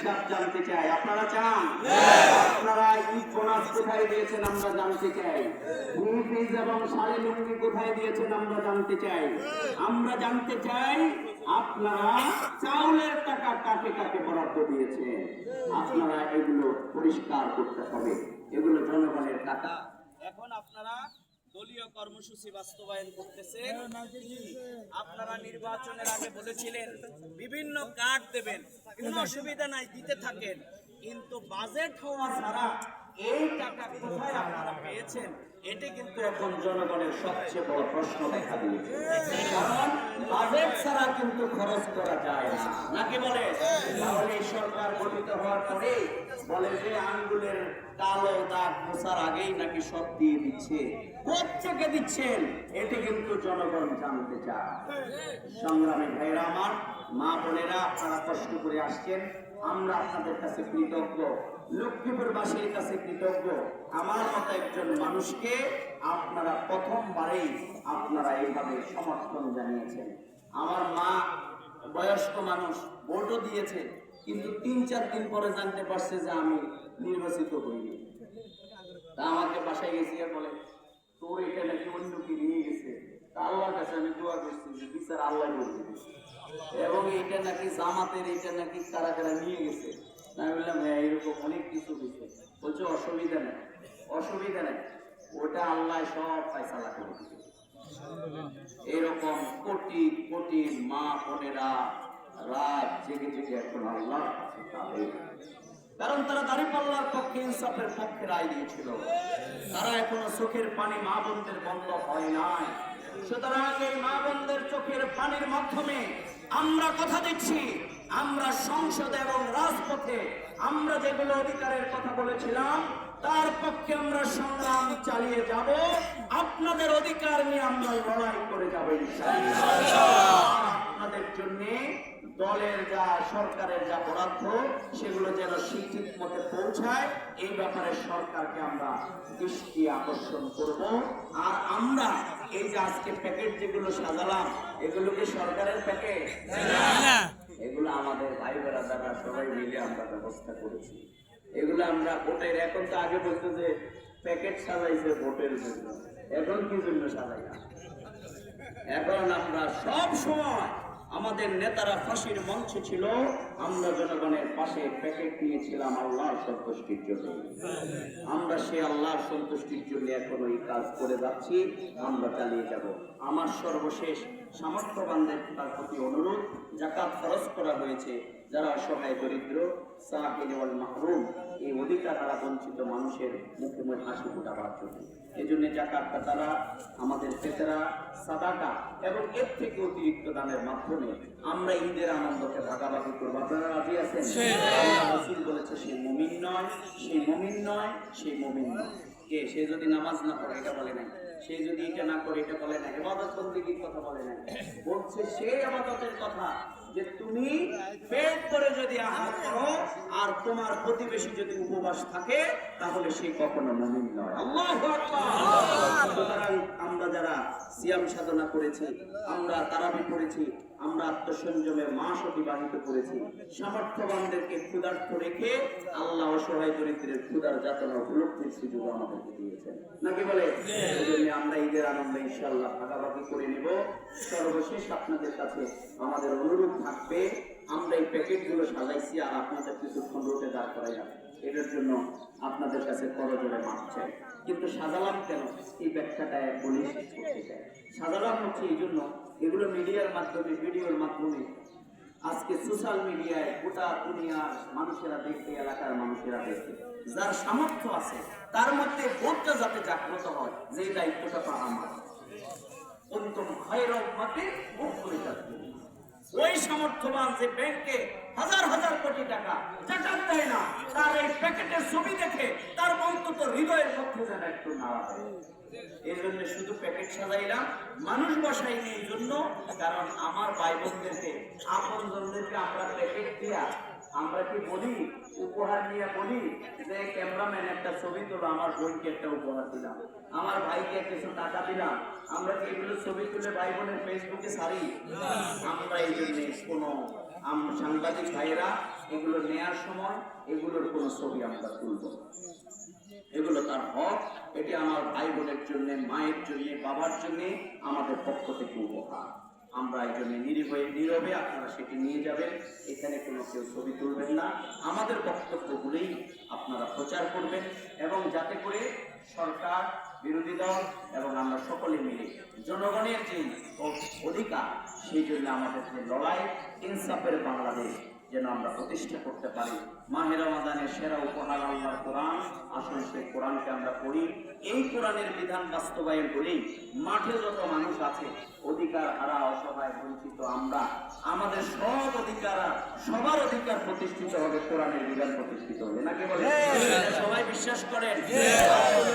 হিসাব জানতে চাই। আপনারা চান? আপনারা ঈদ বোনাস কোথায় দিয়েছেন আমরা জানতে চাই। ফ্রিজ এবং শাড়ি লুঙ্গি কোথায় দিয়েছেন আমরা জানতে চাই। আমরা জানতে চাই আপনারা চাউলের টাকা কাকে কাকে বরাদ্দ দিয়েছেন। আপনারা এগুলো পরিষ্কার করতে হবে। এগুলো জনগণের টাকা। এখন আপনারা দলীয় কর্মসূচি বাস্তবায়ন করতেছেন। আপনারা নির্বাচনের আগে বলেছিলেন বিভিন্ন কার্ড দেবেন, কোনো অসুবিধা নাই, দিতে থাকেন, কিন্তু বাজেট হওয়া ছাড়া এই টাকা কোথায় আপনারা পেয়েছেন এটি কিন্তু এখন জনগণের সবচেয়ে বড় প্রশ্ন দেখা দিয়েছে। কারণ বাজেট ছাড়া কিন্তু খরচ করা যায় না, নাকি বলে? তাহলে এই সরকার গঠিত হওয়ার পরে বলে যে আঙ্গুলের কালো দাগ মোছার আগেই নাকি সব দিয়ে দিচ্ছে। প্রত্যেকে দিচ্ছেন, এটি কিন্তু জনগণ জানতে চায়। সংগ্রামী ভাইরা আমার, মা বোনেরা, আপনারা কষ্ট করে আসছেন, আমরা আপনাদের কাছে কৃতজ্ঞ। লক্ষ্মীপুরবাসীর কাছে কৃতজ্ঞ। আমার মতো একজন মানুষকে আপনারা প্রথমবারেই আপনারা এইভাবে সমর্থন জানিয়েছেন। আমার মা বয়স্ক মানুষ, ভোটও দিয়েছে, কিন্তু 3-4 দিন পরে জানতে পারছে যে আমি নির্বাচিত হইনি। তা আমাকে বাসায় গেছি আর বলে, তোর এটা নাকি অন্য কি নিয়ে গেছে। তা আল্লাহর কাছে আমি দোয়া করছি যে বিচার আল্লাহ করতে দিয়েছে, এবং এটা নাকি জামাতের, এটা নাকি কারা কারা নিয়ে গেছে। আমি বললাম হ্যাঁ, এরকম অনেক কিছু হয়েছে। বলছে অসুবিধা নেই, অসুবিধা নেই, ওটা আল্লাহ সব ফয়সালা করে দিবে। এরকম কোটি কোটি মা বোনেরা রাত জেগে জেগে এখন আল্লাহ কাছে কাঁদে। কারণ তারা দাঁড়িপাল্লার পক্ষে, ইনসাফের পক্ষে রায় দিয়েছিল। তারা এখনো চোখের পানি মা বোনদের বন্ধ হয় নাই। সুতরাং এই মা বোনদের চোখের পানির মাধ্যমে আমরা কথা দিচ্ছি, আমরা সংসদে এবং রাজপথে আমরা যেগুলো অধিকারের কথা বলেছিলাম তার পক্ষে আমরা সংগ্রাম চালিয়ে যাব। আপনাদের অধিকার নিয়ে আমরা লড়াই করে যাব ইনশাআল্লাহ। আপনাদের জন্য দলের যা, সরকারের যা বরাদ্দ সেগুলো যেন ঠিক মতে পৌঁছায়, এই ব্যাপারে সরকারকে আমরা দৃষ্টি আকর্ষণ করব। আর আমরা এই যে আজকে প্যাকেট যেগুলো সাজালাম, এগুলো কি সরকারের প্যাকেট? এগুলো আমাদের ভাই বেড়াদারা সবাই মিলে আমরা ব্যবস্থা করেছি। এগুলো আমরা ভোটের, এখন তো আগে বলতো যে প্যাকেট সাজাইছে ভোটের জন্য, এখন কি জন্য সাজাই না? এখন আমরা সব সময়, আমাদের নেতারা ফাঁসির মঞ্চে ছিল, আমরা জনগণের পাশে প্যাকেট নিয়েছিলাম আল্লাহর সন্তুষ্টির জন্য। আমরা সে আল্লাহর সন্তুষ্টির জন্য এখন ওই কাজ করে যাচ্ছি, আমরা চালিয়ে যাব। আমার সর্বশেষ সামর্থ্যবানদের তার প্রতি অনুরোধ, যাকাত খরচ করা হয়েছে, যারা অসহায় দরিদ্র সাহিল ওয়াল মাহরুম, এই অধিকার হারা বঞ্চিত মানুষের মুখে মুখে হাসি ফোটাবার জন্য, এই জন্য যাকাতটা তারা আমাদের ফেতরা, সাদাকা এবং এর থেকে অতিরিক্ত দানের মাধ্যমে আমরা ঈদের আনন্দকে ভাগাভাগি করবো। আপনারা রাজি আছেন? রাসূল বলেছে, সেই মুমিন নয়, সেই মুমিন নয়, সেই মুমিন নয়। কে? সে যদি নামাজ না পড়ে, এটা বলে নাই। সে যদি এটা না করে, এটা বলে নাই। ইবাদত বন্দেগীর কথা বলে নাই। বলছে সেই ইবাদতের কথা যে তুমি পেট করে যদি আহার করো আর তোমার প্রতিবেশী যদি উপবাস থাকে, তাহলে সে কখনো মুমিন নয়। আল্লাহু আকবার। সুতরাং আমরা যারা সিয়াম সাধনা করেছি, আমরা তারাবি পড়েছি, আমরা আত্মসংযমের মাস অতিবাহিত করেছি, সামর্থ্যবানদেরকে ক্ষুধার্ত রেখে আল্লাহ অসহায় দরিদ্রের ক্ষুধার যাতনা উপলব্ধির সুযোগ আমাদেরকে দিয়েছেন, নাকি বলে? এই জন্য আমরা ঈদের আনন্দ ইনশাআল্লাহ ভাগাভাগি করে নিব। সর্বশেষ আপনাদের কাছে আমাদের অনুরোধ থাকবে, আমরা এই প্যাকেটগুলো সাজাইছি আর আপনাদের কিছুক্ষণ রোদে দাঁড় করাই যাবে, এটার জন্য আপনাদের কাছে করজোড়ে মাপ চাই। কিন্তু সাজালাম কেন, এই ব্যাখ্যাটা বলে শেষ করতে চাই। সাজালাম হচ্ছে এই জন্য, এগুলো মিডিয়ার মাধ্যমে, ভিডিওর মাধ্যমে আজকে সোশ্যাল মিডিয়ায় গোটা দুনিয়ার মানুষেরা দেখে, এলাকার মানুষেরা দেখে, যার সামর্থ্য আছে তার মধ্যে বোধটা যাতে জাগ্রত হয় যে এই দায়িত্বটা তো আমার। অন্তম খায়রাল উম্মতি মুখরিজাতুন। ওই সামর্থ্যবান যে ব্যাংকে হাজার হাজার কোটি টাকা জাকাত দেয় না, তার এই প্যাকেটের ছবি দেখে তার অন্তত হৃদয়ের মধ্যে যেন একটু নাড়া হয়। এই জন্য শুধু প্যাকেট সাজাইলাম, মানুষ বসাইনি এই জন্য, কারণ আমার ভাই বোনদেরকে, আপন জনদেরকে আমরা প্যাকেট দিয়া আমরা কি বলি, উপহার নিয়ে বলি যে ক্যামেরাম্যান একটা ছবি তোলো, আমার বোনকে একটা উপহার দিলাম, আমার ভাইকে কিছু টাকা দিলাম। আমরা কি এগুলো ছবি তুলে ভাই বোনের ফেসবুকে ছাড়ি? আমরা এই জন্য কোনো সাংবাদিক ভাইয়েরা এগুলো নেয়ার সময় এগুলোর কোনো ছবি আমরা তুলব না। এগুলো তার হক, এটি আমার ভাই বোনের জন্য, মায়ের জন্য, বাবার জন্য আমাদের পক্ষ থেকে উপহার। আমরা এই জন্য নীরবে আপনারা সেটি নিয়ে যাবেন, এখানে কোনো কেউ ছবি তুলবেন না। আমাদের বক্তব্যগুলোই আপনারা প্রচার করবেন, এবং যাতে করে সরকার, বিরোধী দল এবং আমরা সকলে মিলে জনগণের যে অধিকার, সেই জন্য আমাদের যে লড়াই, ইনসাফের বাংলাদেশ যেন আমরা প্রতিষ্ঠা করতে পারি। মাহে রমাদানের সেরা উপহার আল্লাহর কোরআন, আসলে সেই কোরআনকে আমরা পড়ি। এই কোরআনের বিধান বাস্তবায়ন করেই মাঠে যত মানুষ আছে, অধিকার হারা, অসহায়, বঞ্চিত আমরা, আমাদের সব অধিকার, সবার অধিকার প্রতিষ্ঠিত হবে, কোরআনের বিধান প্রতিষ্ঠিত হবে। নাকি বলে সবাই বিশ্বাস করেন?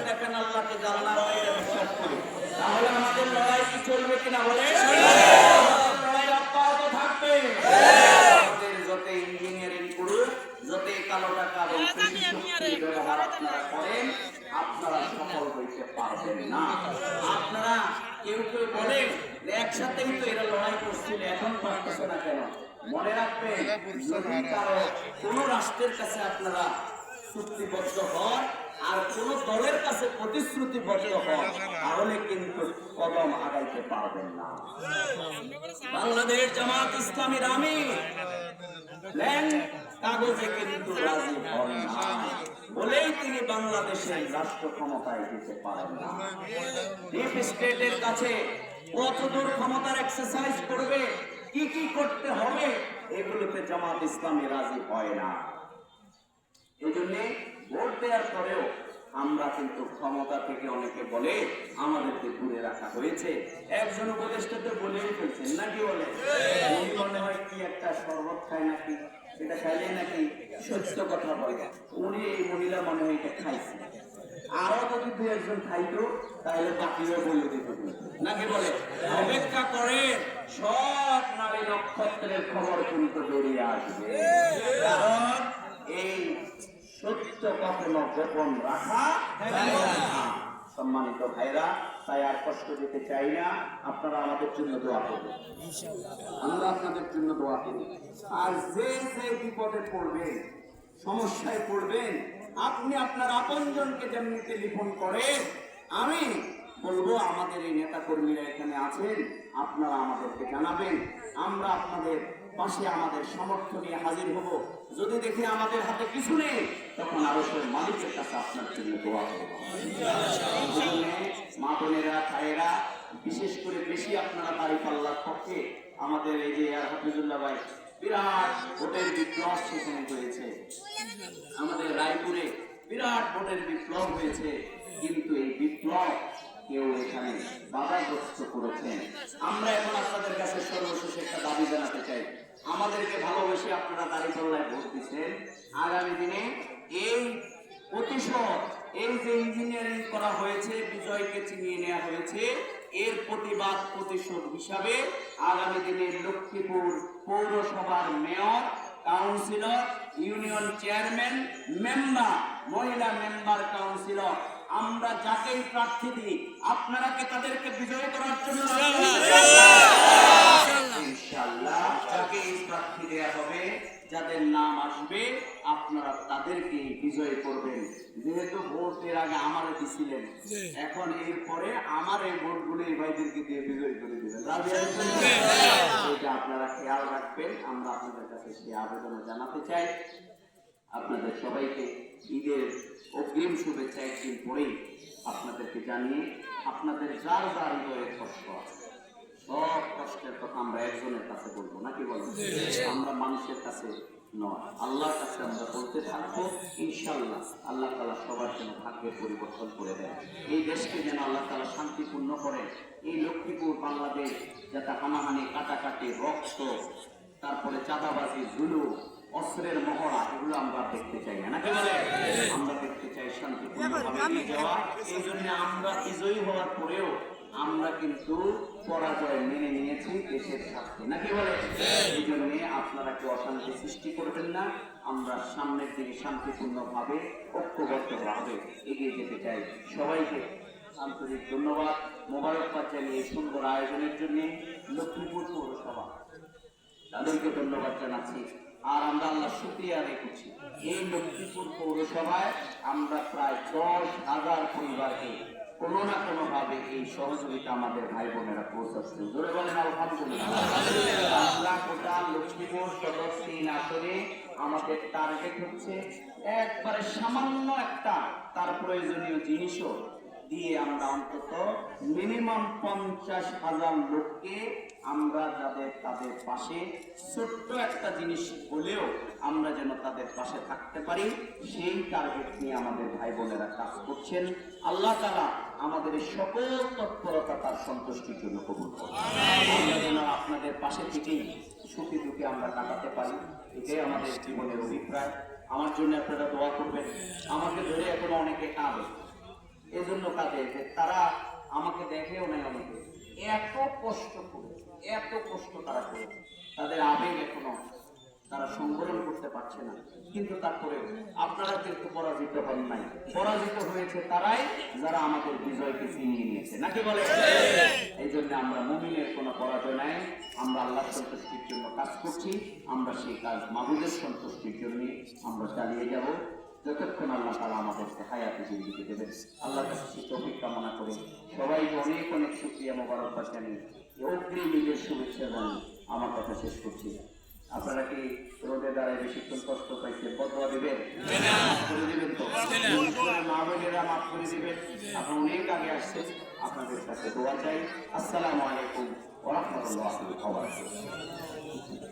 দেখেন আল্লাহকে জানলাম, এটা বিশ্বাস করি। তাহলে আমাদের লড়াই কি চলবে কিনা বলে? লড়াই অব্যাহত থাকবে। যত ইঞ্জিনিয়ারিং করুন, যত কালো টাকা ব্যবহার আপনারা করেন, আপনারা সফল হইতে পারবেন না। আপনারা কেউ কেউ বলেন একসাথেই তো এরা লড়াই করছিল, এখন পারতেছে না কেন? মনে রাখবেন, যদি কারো কোন রাষ্ট্রের কাছে আপনারা চুক্তিবদ্ধ হন আর কোন দলের কাছে প্রতিশ্রুতিবদ্ধ হন, তাহলে কিন্তু কদম আগাইতে পারবেন না। বাংলাদেশ জামাত ইসলামীর আমির কাগজে কিন্তু রাজি হন না বলেই তিনি বাংলাদেশের রাষ্ট্র ক্ষমতায় যেতে পারেন না। ডিপ স্টেটের কাছে কতদূর ক্ষমতার এক্সারসাইজ করবে, কি কি করতে হবে, এগুলোতে জামাত ইসলামী রাজি হয় না। এই জন্য ভোট দেওয়ার পরেও আমরা কিন্তু ক্ষমতা থেকে অনেকে বলে আমাদেরকে দূরে রাখা হয়েছে। একজন উপদেষ্টা তো বলেই ফেলছেন, নাকি বলে উনি মনে হয় কি একটা শরবত খায় নাকি, সেটা খাইলে নাকি সত্য কথা বলে। উনি এই মহিলা মনে হয় এটা খাইছে, আরো যদি দু একজন খাইতো তাহলে বাকিও বলে দিত, নাকি বলে। অপেক্ষা করে, সব নারী নক্ষত্রের খবর কিন্তু বেরিয়ে আসবে, কারণ এই সত্য কখনো গোপন রাখা। সম্মানিত ভাইরা, তাই আর কষ্ট দিতে চাই না, আপনারা আমাদের জন্য দোয়া করবেন, আমরা আপনাদের জন্য দোয়া করি। আর যে যে বিপদে পড়বেন, সমস্যায় পড়বেন, আপনি আপনার আপনজনকে যেমনি টেলিফোন করে, আমি বলবো আমাদের এই নেতা কর্মীরা এখানে আছেন, আপনারা আমাদেরকে জানাবেন, আমরা আপনাদের পাশে আমাদের সামর্থ্য নিয়ে হাজির হব। যদি দেখি আমাদের হাতে কিছু নেই, তখন আরো সব মালিকের কাছে আপনার জন্য দোয়া করব। মা বোনেরা, ভাইয়েরা, বিশেষ করে বেশি আপনারা দাঁড়িপাল্লার পক্ষে, আমাদের এই যে হাফিজুল্লাহ ভাই বিরাট ভোটের বিপ্লব সেখানে হয়েছে, আমাদের রায়পুরে বিরাট ভোটের বিপ্লব হয়েছে, কিন্তু এই বিপ্লব কেউ এখানে বাধাগ্রস্ত করেছেন। আমরা এখন আপনাদের কাছে সর্বশেষ একটা দাবি জানাতে চাই, আমাদেরকে ভালোবেসে আপনারা দাঁড়িপাল্লায় ভোট দিচ্ছেন, আগামী দিনে এই প্রতিশোধ, এই যে ইঞ্জিনিয়ারিং করা হয়েছে, বিজয়কে চিনিয়ে নেওয়া হয়েছে, এর প্রতিবাদ প্রতিশোধ হিসাবে আগামী দিনে লক্ষ্মীপুর পৌরসভার mayor, councillor, union chairman, member, মহিলা মেম্বার, কাউন্সিলর, আমরা যাকেই প্রার্থী দিই, আপনারা কি তাদেরকে বিজয় করার জন্য ইনশাআল্লাহ যাকে প্রার্থী দেওয়া হবে, যাদের নাম আসবে, আপনারা তাদেরকে বিজয় করবেন। যেহেতু ভোটের আগে আমারে দিছিলেন, এখন এরপরে আমার এই ভোটগুলো এই ভাইদেরকে দিয়ে বিজয় করে দিবেন, এটা আপনারা খেয়াল রাখবেন। আমরা আপনাদের কাছে সেই আবেদন জানাতে চাই। আপনাদের সবাইকে ঈদের অগ্রিম শুভেচ্ছা একদিন পরেই আপনাদেরকে জানিয়ে, আপনাদের যার যার হৃদয়ের কষ্ট আছে, সব কষ্টের কথা আমরা একজনের কাছে বলবো, নাকি বলবো? আমরা মানুষের কাছে নয়, আল্লাহর কাছে আমরা বলতে থাকবো। ইনশাআল্লাহ আল্লাহ তাআলা সবার জন্য ভাগ্যের পরিবর্তন করে দেন, এই দেশকে যেন আল্লাহ তাআলা শান্তিপূর্ণ করেন। এই লক্ষ্মীপুর বাংলাদেশ যাতে হানাহানি, কাটাকাটি, রক্ত, তারপরে চাঁদাবাজি, জুলুম, অস্ত্রের মহড়া, এগুলো আমরা দেখতে চাই না, নাকি বলে? আমরা দেখতে চাই শান্তিপূর্ণভাবে যাওয়া। এই জন্য আমরা বিজয়ী হওয়ার পরেও আমরা কিন্তু পরাজয় মেনে নিয়েছি দেশের স্বার্থে, নাকি বলে? এই জন্য আপনারা কেউ অশান্তি সৃষ্টি করবেন না, আমরা সামনের দিকে শান্তিপূর্ণভাবে, ঐক্যবদ্ধভাবে এগিয়ে যেতে চাই। সবাইকে আন্তরিক ধন্যবাদ, মোবারকবাদ জানিয়ে সুন্দর আয়োজনের জন্য লক্ষ্মীপুর পৌরসভা তাদেরকে ধন্যবাদ জানাচ্ছি। আর আমরা আল্লাহ শুকরিয়া আদায় করছি এই লক্ষ্মীপুর পৌরসভায় আমরা প্রায় 10,000 পরিবারকে কোনো না কোনো ভাবে এই সহযোগিতা আমাদের ভাই বোনেরা পৌঁছাচ্ছে। জোরে বলেন আলহামদুলিল্লাহ। আমরা গোটা লক্ষ্মীপুর সদর 3 আসনে আমাদের টার্গেট হচ্ছে একবারে সামান্য একটা তার প্রয়োজনীয় জিনিসও দিয়ে আমরা অন্তত মিনিমাম 50,000 লোককে আমরা তাদের পাশে ছোট্ট একটা জিনিস হলেও আমরা যেন তাদের পাশে থাকতে পারি সেই টার্গেট নিয়ে আমাদের ভাই বোনেরা কাজ করছেন। আল্লাহ তাআলা আমাদের এই সকল তৎপরতা তার সন্তুষ্টির জন্য কবুল করুন। আমরা যেন আপনাদের পাশে থেকেই সুখে দুঃখে আমরা কাটাতে পারি, এটাই আমাদের জীবনের অভিপ্রায়। আমার জন্য আপনারা দোয়া করবেন। আমাকে ধরে এখনো অনেকে কাঁদে, এজন্য কাঁদে যে তারা আমাকে দেখেও নাই, অনেকে এত কষ্ট করে, এত কষ্ট তারা করে, তাদের আবেগ এখনো তারা সংবরণ করতে পারছে না। কিন্তু তারপরে আপনারা কিন্তু পরাজিত হন নাই, পরাজিত হয়েছে তারাই যারা আমাদের বিজয়কে ছিনিয়ে নিয়েছে, নাকি বলে? এই জন্য আমরা মুমিনের কোনো পরাজয় নাই, আমরা আল্লাহর সন্তুষ্টির জন্য কাজ করছি। আমরা সেই কাজ মাবুদের সন্তুষ্টির জন্য আমরা চালিয়ে যাব যতক্ষণ আল্লাহ তাআলা আমাদেরকে হায়াতে জিন্দেগি দেবেন। আল্লাহর কাছে সেই তৌফিক কামনা করে সবাইকে অনেক অনেক শুকরিয়া মোবারকবাদ জানিয়ে অগ্রিম ঈদের শুভেচ্ছা জানিয়ে আমার কথা শেষ করছি। আপনারা কি রোদে দাঁড়ায় বেশিক্ষণ কষ্ট পাইছে, বদয়া দিবেন? করে দিবেন তো? মা বোনেরা মাফ করে দিবেন। আপনারা অনেক আগে আসছেন, আপনাদের কাছে দোয়া চাই। আসসালামু আলাইকুম ওয়া রাহমাতুল্লাহি ওয়া বারাকাতুহু।